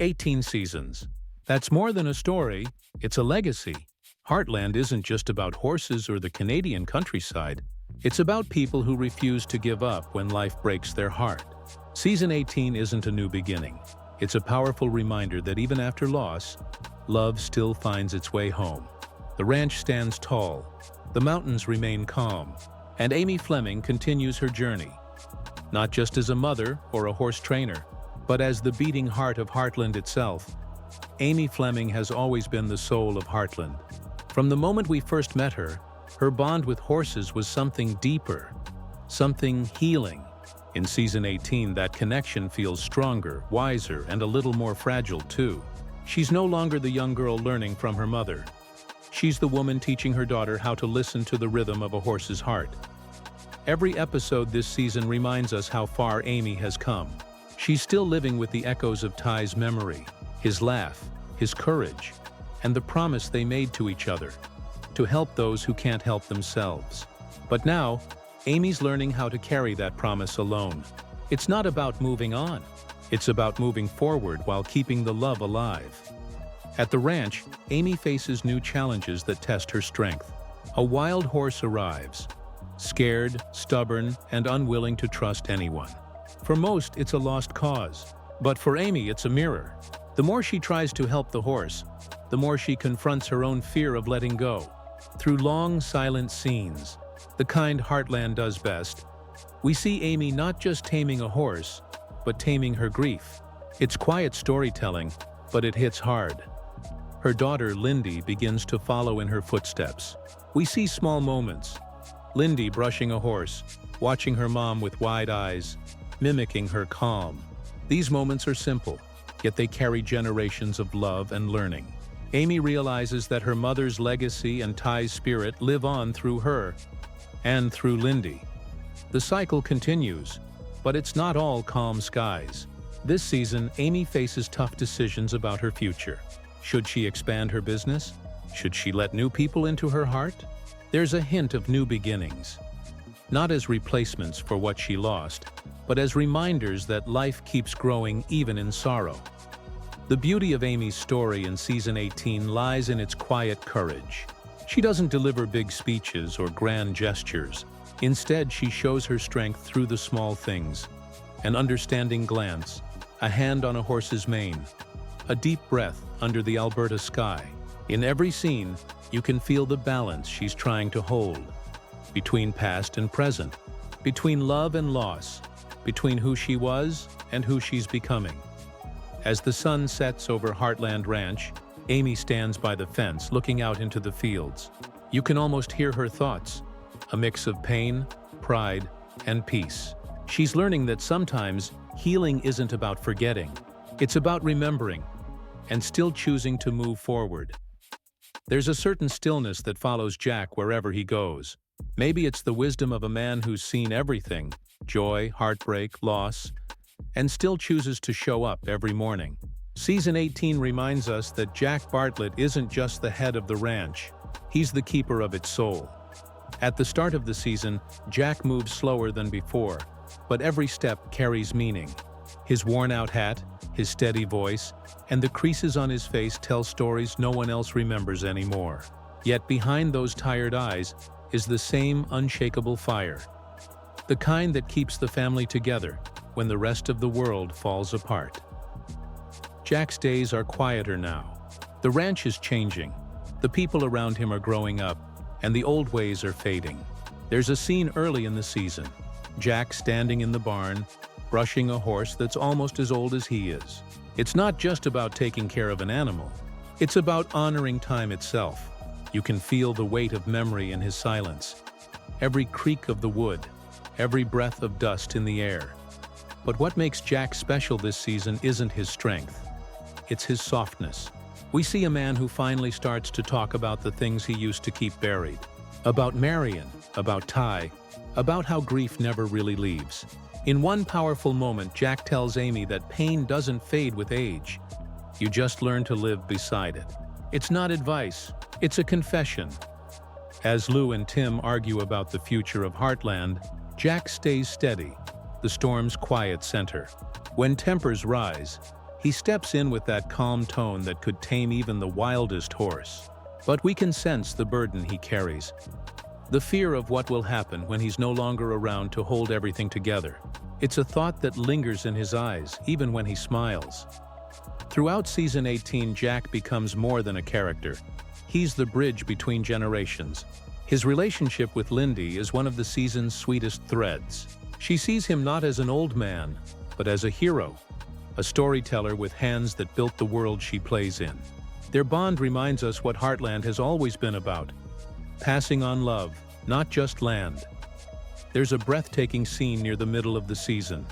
18 seasons. That's more than a story, it's a legacy. Heartland isn't just about horses or the Canadian countryside. It's about people who refuse to give up when life breaks their heart. Season 18 isn't a new beginning. It's a powerful reminder that even after loss, love still finds its way home. The ranch stands tall, the mountains remain calm, and Amy Fleming continues her journey. Not just as a mother or a horse trainer, but as the beating heart of Heartland itself. Amy Fleming has always been the soul of Heartland. From the moment we first met her, her bond with horses was something deeper, something healing. In Season 18, that connection feels stronger, wiser, and a little more fragile too. She's no longer the young girl learning from her mother. She's the woman teaching her daughter how to listen to the rhythm of a horse's heart. Every episode this season reminds us how far Amy has come. She's still living with the echoes of Ty's memory, his laugh, his courage, and the promise they made to each other, to help those who can't help themselves. But now, Amy's learning how to carry that promise alone. It's not about moving on. It's about moving forward while keeping the love alive. At the ranch, Amy faces new challenges that test her strength. A wild horse arrives, scared, stubborn, and unwilling to trust anyone. For most, it's a lost cause. But for Amy, it's a mirror. The more she tries to help the horse, the more she confronts her own fear of letting go. Through long, silent scenes, the kind Heartland does best, we see Amy not just taming a horse, but taming her grief. It's quiet storytelling, but it hits hard. Her daughter, Lyndy, begins to follow in her footsteps. We see small moments. Lyndy brushing a horse, watching her mom with wide eyes, mimicking her calm. These moments are simple, yet they carry generations of love and learning. Amy realizes that her mother's legacy and Ty's spirit live on through her and through Lyndy. The cycle continues, but it's not all calm skies. This season, Amy faces tough decisions about her future. Should she expand her business? Should she let new people into her heart? There's a hint of new beginnings. Not as replacements for what she lost, but as reminders that life keeps growing even in sorrow. The beauty of Amy's story in Season 18 lies in its quiet courage. She doesn't deliver big speeches or grand gestures. Instead, she shows her strength through the small things. An understanding glance, a hand on a horse's mane, a deep breath under the Alberta sky. In every scene, you can feel the balance she's trying to hold. Between past and present, between love and loss, between who she was and who she's becoming. As the sun sets over Heartland Ranch, Amy stands by the fence looking out into the fields. You can almost hear her thoughts, a mix of pain, pride, and peace. She's learning that sometimes healing isn't about forgetting. It's about remembering and still choosing to move forward. There's a certain stillness that follows Jack wherever he goes. Maybe it's the wisdom of a man who's seen everything, joy, heartbreak, loss, and still chooses to show up every morning. Season 18 reminds us that Jack Bartlett isn't just the head of the ranch, he's the keeper of its soul. At the start of the season, Jack moves slower than before, but every step carries meaning. His worn-out hat, his steady voice, and the creases on his face tell stories no one else remembers anymore. Yet behind those tired eyes is the same unshakable fire. The kind that keeps the family together when the rest of the world falls apart. Jack's days are quieter now. The ranch is changing. The people around him are growing up, and the old ways are fading. There's a scene early in the season. Jack standing in the barn, brushing a horse that's almost as old as he is. It's not just about taking care of an animal. It's about honoring time itself. You can feel the weight of memory in his silence. Every creak of the wood, every breath of dust in the air. But what makes Jack special this season isn't his strength. It's his softness. We see a man who finally starts to talk about the things he used to keep buried. About Marion, about Ty, about how grief never really leaves. In one powerful moment, Jack tells Amy that pain doesn't fade with age. You just learn to live beside it. It's not advice, it's a confession. As Lou and Tim argue about the future of Heartland, Jack stays steady, the storm's quiet center. When tempers rise, He steps in with that calm tone that could tame even the wildest horse. But we can sense the burden he carries, the fear of what will happen when he's no longer around to hold everything together. It's a thought that lingers in his eyes, even when he smiles. Throughout Season 18, Jack becomes more than a character. He's the bridge between generations. His relationship with Lyndy is one of the season's sweetest threads. She sees him not as an old man, but as a hero, a storyteller with hands that built the world she plays in. Their bond reminds us what Heartland has always been about: passing on love, not just land. There's a breathtaking scene near the middle of the season.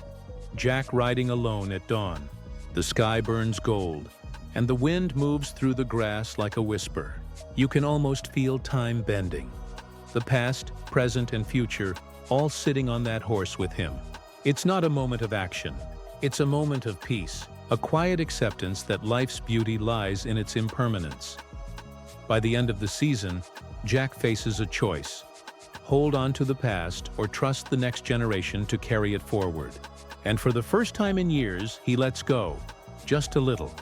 Jack riding alone at dawn. The sky burns gold, and the wind moves through the grass like a whisper. You can almost feel time bending. The past, present, and future all sitting on that horse with him. It's not a moment of action. It's a moment of peace, a quiet acceptance that life's beauty lies in its impermanence. By the end of the season, Jack faces a choice: hold on to the past or trust the next generation to carry it forward. And for the first time in years, he lets go, just a little.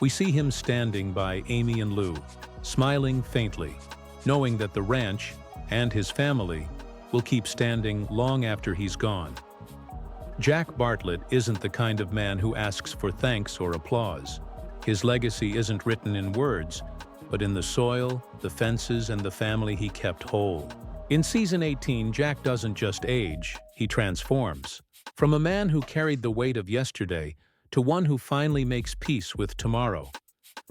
We see him standing by Amy and Lou, smiling faintly, knowing that the ranch and his family will keep standing long after he's gone. Jack Bartlett isn't the kind of man who asks for thanks or applause. His legacy isn't written in words, but in the soil, the fences, and the family he kept whole. In Season 18, Jack doesn't just age, he transforms. From a man who carried the weight of yesterday to one who finally makes peace with tomorrow.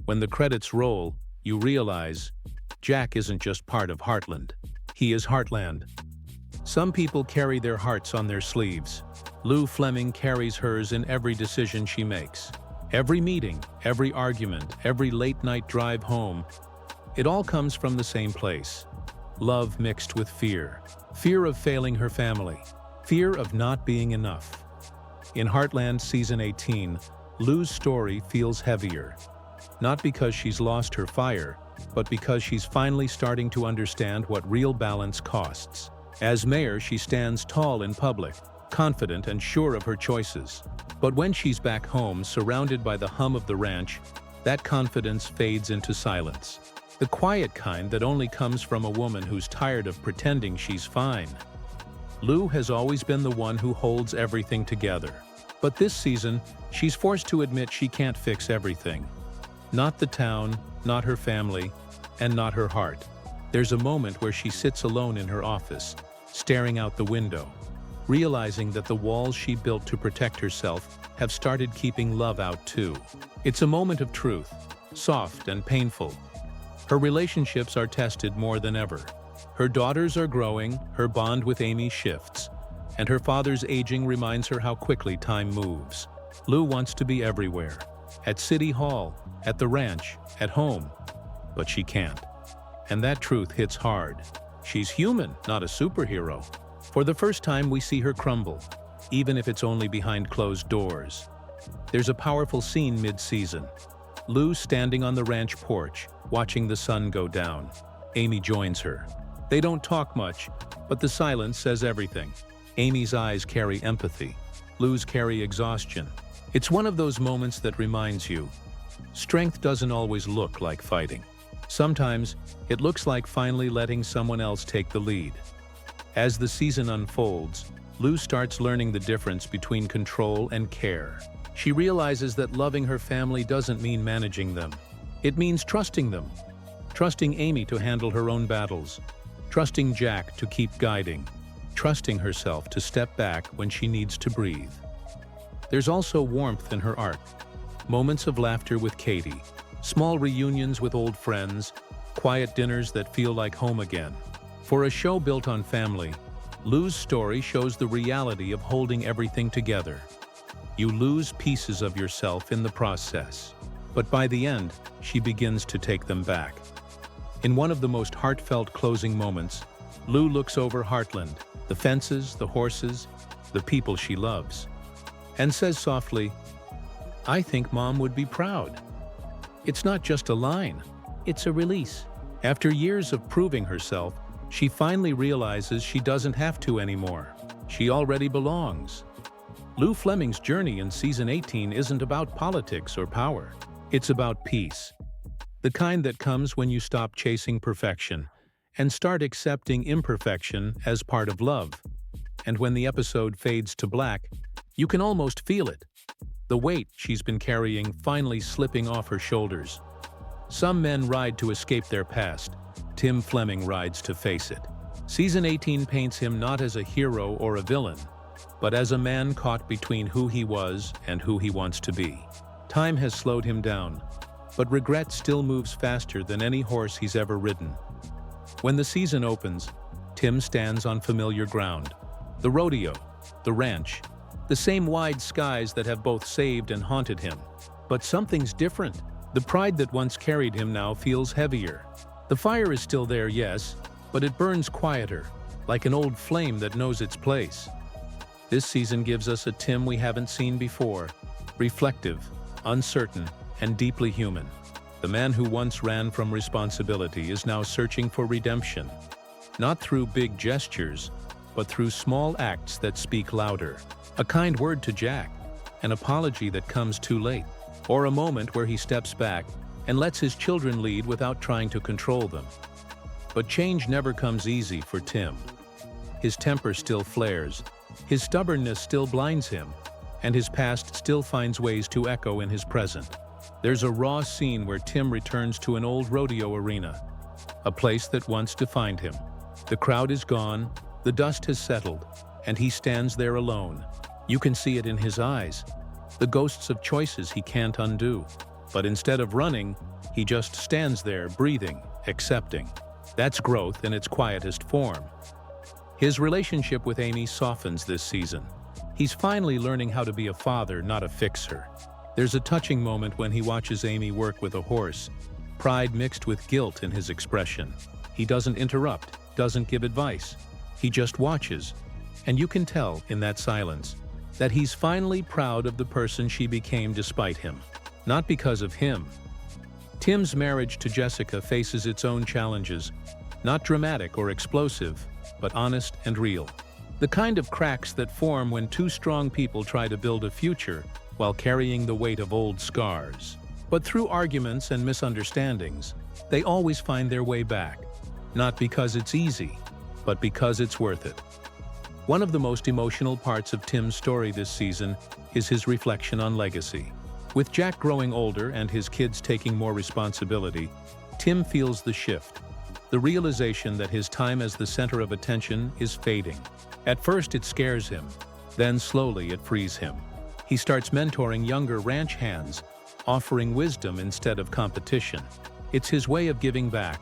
When the credits roll, you realize Jack isn't just part of Heartland. He is Heartland. Some people carry their hearts on their sleeves. Lou Fleming carries hers in every decision she makes. Every meeting, every argument, every late-night drive home, it all comes from the same place. Love mixed with fear. Fear of failing her family. Fear of not being enough. In Heartland Season 18, Lou's story feels heavier. Not because she's lost her fire, but because she's finally starting to understand what real balance costs. As mayor, she stands tall in public, confident and sure of her choices. But when she's back home, surrounded by the hum of the ranch, that confidence fades into silence. The quiet kind that only comes from a woman who's tired of pretending she's fine. Lou has always been the one who holds everything together. But this season, she's forced to admit she can't fix everything. Not the town, not her family, and not her heart. There's a moment where she sits alone in her office, staring out the window, realizing that the walls she built to protect herself have started keeping love out too. It's a moment of truth, soft and painful. Her relationships are tested more than ever. Her daughters are growing, her bond with Amy shifts, and her father's aging reminds her how quickly time moves. Lou wants to be everywhere, at City Hall, at the ranch, at home, but she can't. And that truth hits hard. She's human, not a superhero. For the first time, we see her crumble, even if it's only behind closed doors. There's a powerful scene mid-season. Lou standing on the ranch porch, watching the sun go down. Amy joins her. They don't talk much, but the silence says everything. Amy's eyes carry empathy. Lou's carry exhaustion. It's one of those moments that reminds you, strength doesn't always look like fighting. Sometimes, it looks like finally letting someone else take the lead. As the season unfolds, Lou starts learning the difference between control and care. She realizes that loving her family doesn't mean managing them. It means trusting them. Trusting Amy to handle her own battles. Trusting Jack to keep guiding. Trusting herself to step back when she needs to breathe. There's also warmth in her art. Moments of laughter with Katie. Small reunions with old friends, quiet dinners that feel like home again. For a show built on family, Lou's story shows the reality of holding everything together. You lose pieces of yourself in the process, but by the end, she begins to take them back. In one of the most heartfelt closing moments, Lou looks over Heartland, the fences, the horses, the people she loves, and says softly, "I think Mom would be proud." It's not just a line, it's a release. After years of proving herself, she finally realizes she doesn't have to anymore. She already belongs. Lou Fleming's journey in Season 18 isn't about politics or power. It's about peace. The kind that comes when you stop chasing perfection and start accepting imperfection as part of love. And when the episode fades to black, you can almost feel it. The weight she's been carrying finally slipping off her shoulders. Some men ride to escape their past. Tim Fleming rides to face it. Season 18 paints him not as a hero or a villain, but as a man caught between who he was and who he wants to be. Time has slowed him down, but regret still moves faster than any horse he's ever ridden. When the season opens, Tim stands on familiar ground. The rodeo, the ranch, the same wide skies that have both saved and haunted him. But something's different. The pride that once carried him now feels heavier. The fire is still there, yes, but it burns quieter, like an old flame that knows its place. This season gives us a Tim we haven't seen before, reflective, uncertain, and deeply human. The man who once ran from responsibility is now searching for redemption, not through big gestures, but through small acts that speak louder. A kind word to Jack, an apology that comes too late, or a moment where he steps back and lets his children lead without trying to control them. But change never comes easy for Tim. His temper still flares, his stubbornness still blinds him, and his past still finds ways to echo in his present. There's a raw scene where Tim returns to an old rodeo arena, a place that once defined him. The crowd is gone, the dust has settled, and he stands there alone. You can see it in his eyes, the ghosts of choices he can't undo. But instead of running, he just stands there, breathing, accepting. That's growth in its quietest form. His relationship with Amy softens this season. He's finally learning how to be a father, not a fixer. There's a touching moment when he watches Amy work with a horse, pride mixed with guilt in his expression. He doesn't interrupt, doesn't give advice. He just watches, and you can tell in that silence that he's finally proud of the person she became despite him, not because of him. Tim's marriage to Jessica faces its own challenges, not dramatic or explosive, but honest and real. The kind of cracks that form when two strong people try to build a future while carrying the weight of old scars. But through arguments and misunderstandings, they always find their way back, not because it's easy, but because it's worth it. One of the most emotional parts of Tim's story this season is his reflection on legacy. With Jack growing older and his kids taking more responsibility, Tim feels the shift, the realization that his time as the center of attention is fading. At first it scares him, then slowly it frees him. He starts mentoring younger ranch hands, offering wisdom instead of competition. It's his way of giving back,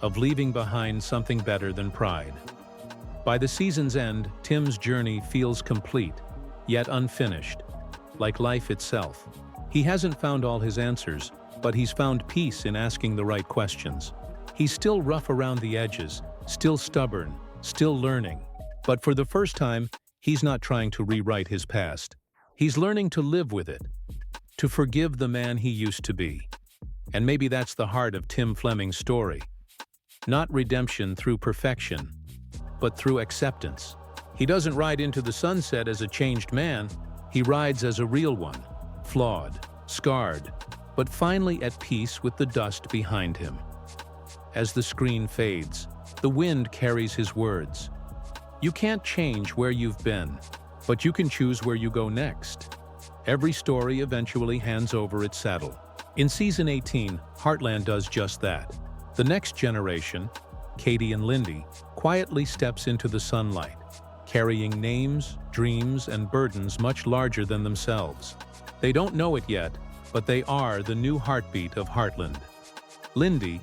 of leaving behind something better than pride. By the season's end, Tim's journey feels complete, yet unfinished, like life itself. He hasn't found all his answers, but he's found peace in asking the right questions. He's still rough around the edges, still stubborn, still learning. But for the first time, he's not trying to rewrite his past. He's learning to live with it, to forgive the man he used to be. And maybe that's the heart of Tim Fleming's story. Not redemption through perfection, but through acceptance. He doesn't ride into the sunset as a changed man. He rides as a real one, flawed, scarred, but finally at peace with the dust behind him. As the screen fades, the wind carries his words. You can't change where you've been, but you can choose where you go next. Every story eventually hands over its saddle. In Season 18, Heartland does just that. The next generation, Katie and Lyndy, quietly steps into the sunlight, carrying names, dreams, and burdens much larger than themselves. They don't know it yet, but they are the new heartbeat of Heartland. Lyndy,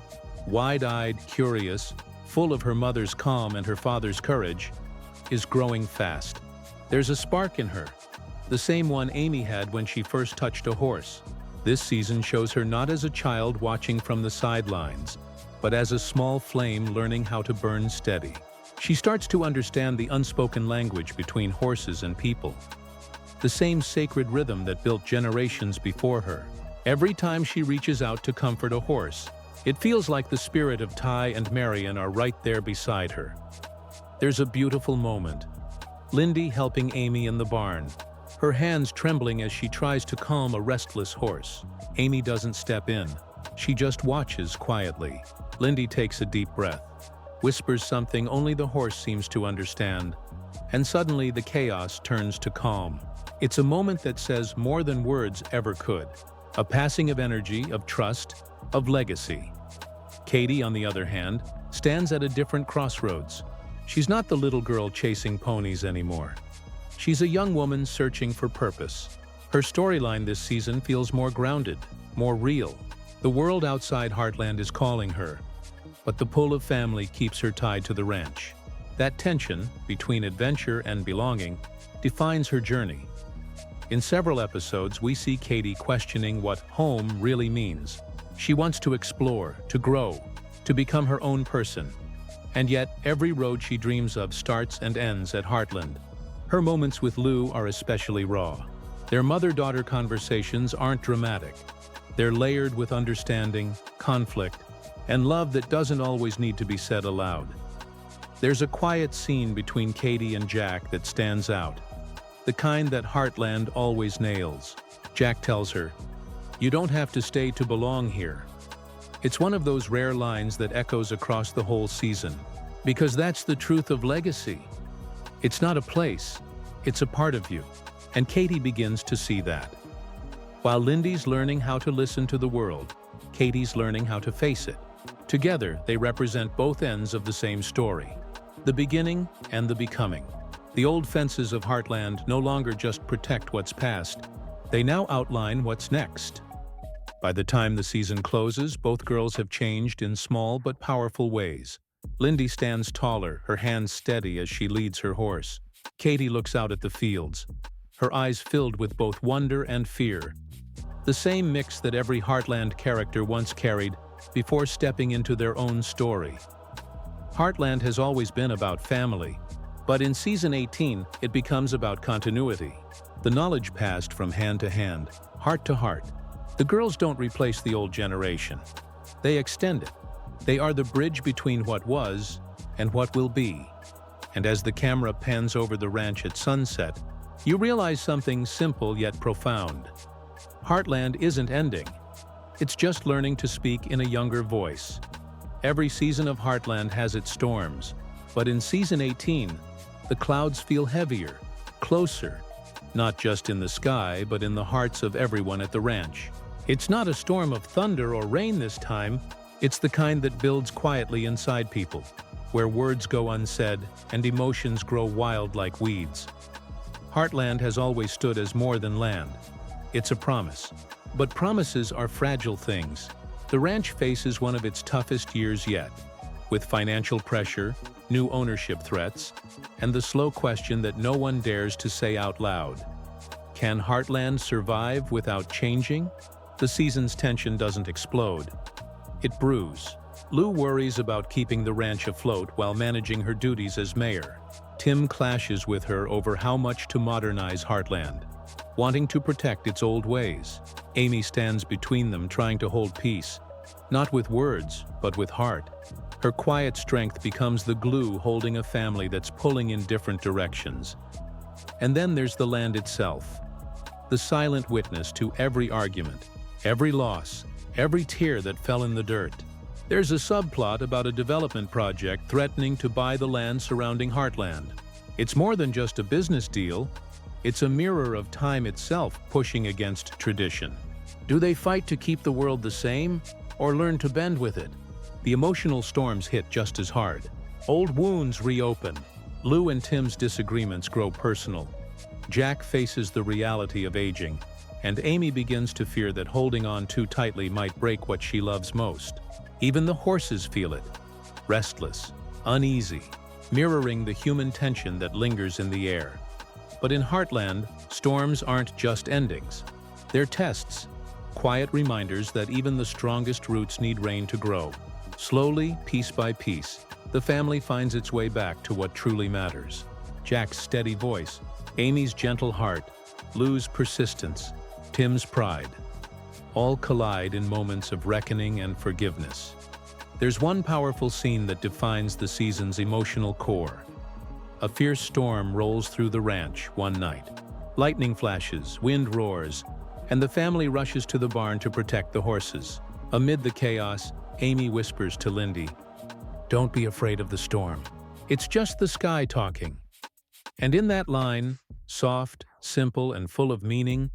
wide-eyed, curious, full of her mother's calm and her father's courage, is growing fast. There's a spark in her, the same one Amy had when she first touched a horse. This season shows her not as a child watching from the sidelines, but as a small flame learning how to burn steady. She starts to understand the unspoken language between horses and people, the same sacred rhythm that built generations before her. Every time she reaches out to comfort a horse, it feels like the spirit of Ty and Marion are right there beside her. There's a beautiful moment. Lyndy helping Amy in the barn, her hands trembling as she tries to calm a restless horse. Amy doesn't step in. She just watches quietly. Lyndy takes a deep breath, whispers something only the horse seems to understand, and suddenly the chaos turns to calm. It's a moment that says more than words ever could. A passing of energy, of trust, of legacy. Katie, on the other hand, stands at a different crossroads. She's not the little girl chasing ponies anymore. She's a young woman searching for purpose. Her storyline this season feels more grounded, more real. The world outside Heartland is calling her, but the pull of family keeps her tied to the ranch. That tension between adventure and belonging defines her journey. In several episodes, we see Katie questioning what home really means. She wants to explore, to grow, to become her own person. And yet, every road she dreams of starts and ends at Heartland. Her moments with Lou are especially raw. Their mother-daughter conversations aren't dramatic. They're layered with understanding, conflict, and love that doesn't always need to be said aloud. There's a quiet scene between Katie and Jack that stands out, the kind that Heartland always nails. Jack tells her, "You don't have to stay to belong here." It's one of those rare lines that echoes across the whole season, because that's the truth of legacy. It's not a place, it's a part of you, and Katie begins to see that. While Lyndy's learning how to listen to the world, Katie's learning how to face it. Together, they represent both ends of the same story, the beginning and the becoming. The old fences of Heartland no longer just protect what's past, they now outline what's next. By the time the season closes, both girls have changed in small but powerful ways. Lyndy stands taller, her hands steady as she leads her horse. Katie looks out at the fields, her eyes filled with both wonder and fear. The same mix that every Heartland character once carried before stepping into their own story. Heartland has always been about family, but in Season 18, it becomes about continuity. The knowledge passed from hand to hand, heart to heart. The girls don't replace the old generation. They extend it. They are the bridge between what was and what will be. And as the camera pans over the ranch at sunset, you realize something simple yet profound. Heartland isn't ending. It's just learning to speak in a younger voice. Every season of Heartland has its storms, but in Season 18, the clouds feel heavier, closer, not just in the sky, but in the hearts of everyone at the ranch. It's not a storm of thunder or rain this time, it's the kind that builds quietly inside people, where words go unsaid and emotions grow wild like weeds. Heartland has always stood as more than land. It's a promise. But promises are fragile things. The ranch faces one of its toughest years yet, with financial pressure, new ownership threats, and the slow question that no one dares to say out loud. Can Heartland survive without changing? The season's tension doesn't explode. It brews. Lou worries about keeping the ranch afloat while managing her duties as mayor. Tim clashes with her over how much to modernize Heartland, wanting to protect its old ways. Amy stands between them, trying to hold peace, not with words, but with heart. Her quiet strength becomes the glue holding a family that's pulling in different directions. And then there's the land itself, the silent witness to every argument, every loss, every tear that fell in the dirt. There's a subplot about a development project threatening to buy the land surrounding Heartland. It's more than just a business deal, it's a mirror of time itself pushing against tradition. Do they fight to keep the world the same, or learn to bend with it? The emotional storms hit just as hard. Old wounds reopen. Lou and Tim's disagreements grow personal. Jack faces the reality of aging, and Amy begins to fear that holding on too tightly might break what she loves most. Even the horses feel it, restless, uneasy, mirroring the human tension that lingers in the air. But in Heartland, storms aren't just endings. They're tests, quiet reminders that even the strongest roots need rain to grow. Slowly, piece by piece, the family finds its way back to what truly matters. Jack's steady voice, Amy's gentle heart, Lou's persistence, Tim's pride. All collide in moments of reckoning and forgiveness. There's one powerful scene that defines the season's emotional core. A fierce storm rolls through the ranch one night. Lightning flashes, wind roars, and the family rushes to the barn to protect the horses. Amid the chaos, Amy whispers to Lyndy, "Don't be afraid of the storm. It's just the sky talking." And in that line, soft, simple, and full of meaning,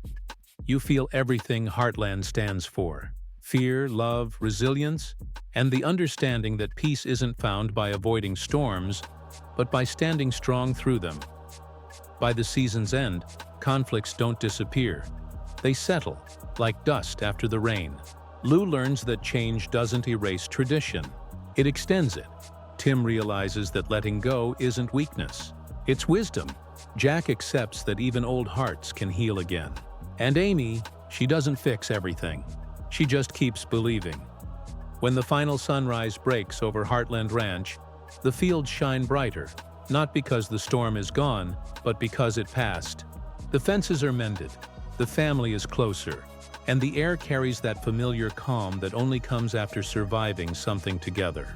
you feel everything Heartland stands for: fear, love, resilience, and the understanding that peace isn't found by avoiding storms, but by standing strong through them. By the season's end, conflicts don't disappear. They settle, like dust after the rain. Lou learns that change doesn't erase tradition. It extends it. Tim realizes that letting go isn't weakness. It's wisdom. Jack accepts that even old hearts can heal again. And Amy, she doesn't fix everything. She just keeps believing. When the final sunrise breaks over Heartland Ranch, the fields shine brighter, not because the storm is gone, but because it passed. The fences are mended, the family is closer, and the air carries that familiar calm that only comes after surviving something together.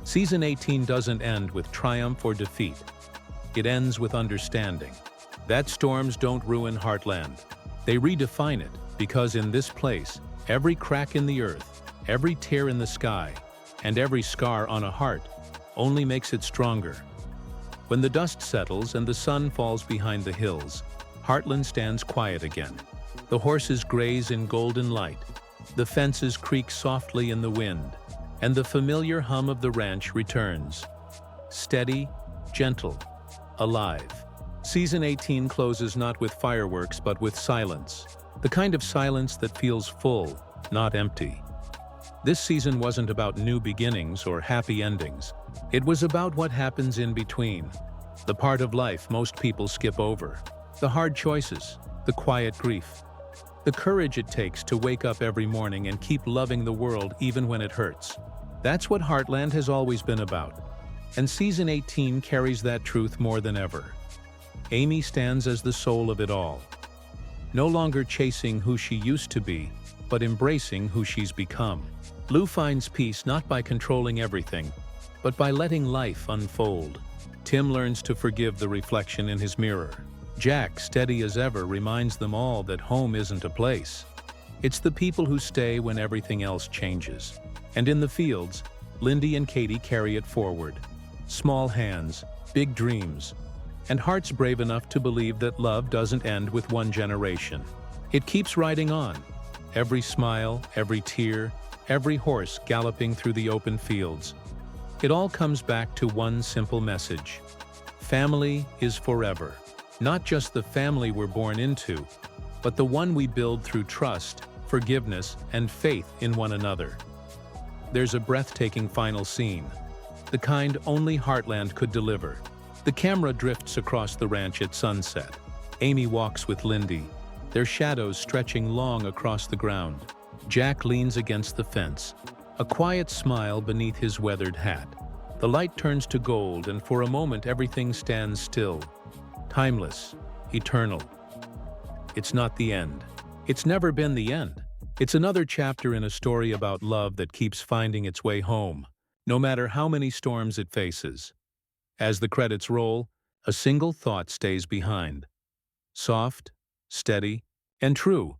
Season 18 doesn't end with triumph or defeat. It ends with understanding. That storms don't ruin Heartland. They redefine it, because in this place, every crack in the earth, every tear in the sky, and every scar on a heart only makes it stronger. When the dust settles and the sun falls behind the hills, Heartland stands quiet again. The horses graze in golden light, the fences creak softly in the wind, and the familiar hum of the ranch returns. Steady, gentle, alive. Season 18 closes not with fireworks but with silence. The kind of silence that feels full, not empty. This season wasn't about new beginnings or happy endings. It was about what happens in between. The part of life most people skip over. The hard choices, the quiet grief. The courage it takes to wake up every morning and keep loving the world even when it hurts. That's what Heartland has always been about. And Season 18 carries that truth more than ever. Amy stands as the soul of it all. No longer chasing who she used to be, but embracing who she's become. Lou finds peace not by controlling everything, but by letting life unfold. Tim learns to forgive the reflection in his mirror. Jack, steady as ever, reminds them all that home isn't a place. It's the people who stay when everything else changes. And in the fields, Lyndy and Katie carry it forward. Small hands, big dreams, and hearts brave enough to believe that love doesn't end with one generation. It keeps riding on. Every smile, every tear, every horse galloping through the open fields. It all comes back to one simple message. Family is forever. Not just the family we're born into, but the one we build through trust, forgiveness, and faith in one another. There's a breathtaking final scene, the kind only Heartland could deliver. The camera drifts across the ranch at sunset. Amy walks with Lyndy, their shadows stretching long across the ground. Jack leans against the fence, a quiet smile beneath his weathered hat. The light turns to gold, and for a moment everything stands still. Timeless, eternal. It's not the end. It's never been the end. It's another chapter in a story about love that keeps finding its way home, no matter how many storms it faces. As the credits roll, a single thought stays behind. Soft, steady, and true.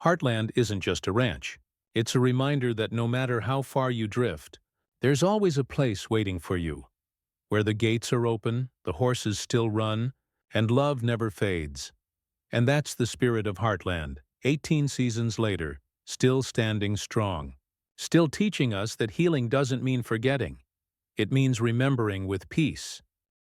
Heartland isn't just a ranch. It's a reminder that no matter how far you drift, there's always a place waiting for you, where the gates are open, the horses still run, and love never fades. And that's the spirit of Heartland, 18 seasons later, still standing strong. Still teaching us that healing doesn't mean forgetting. It means remembering with peace.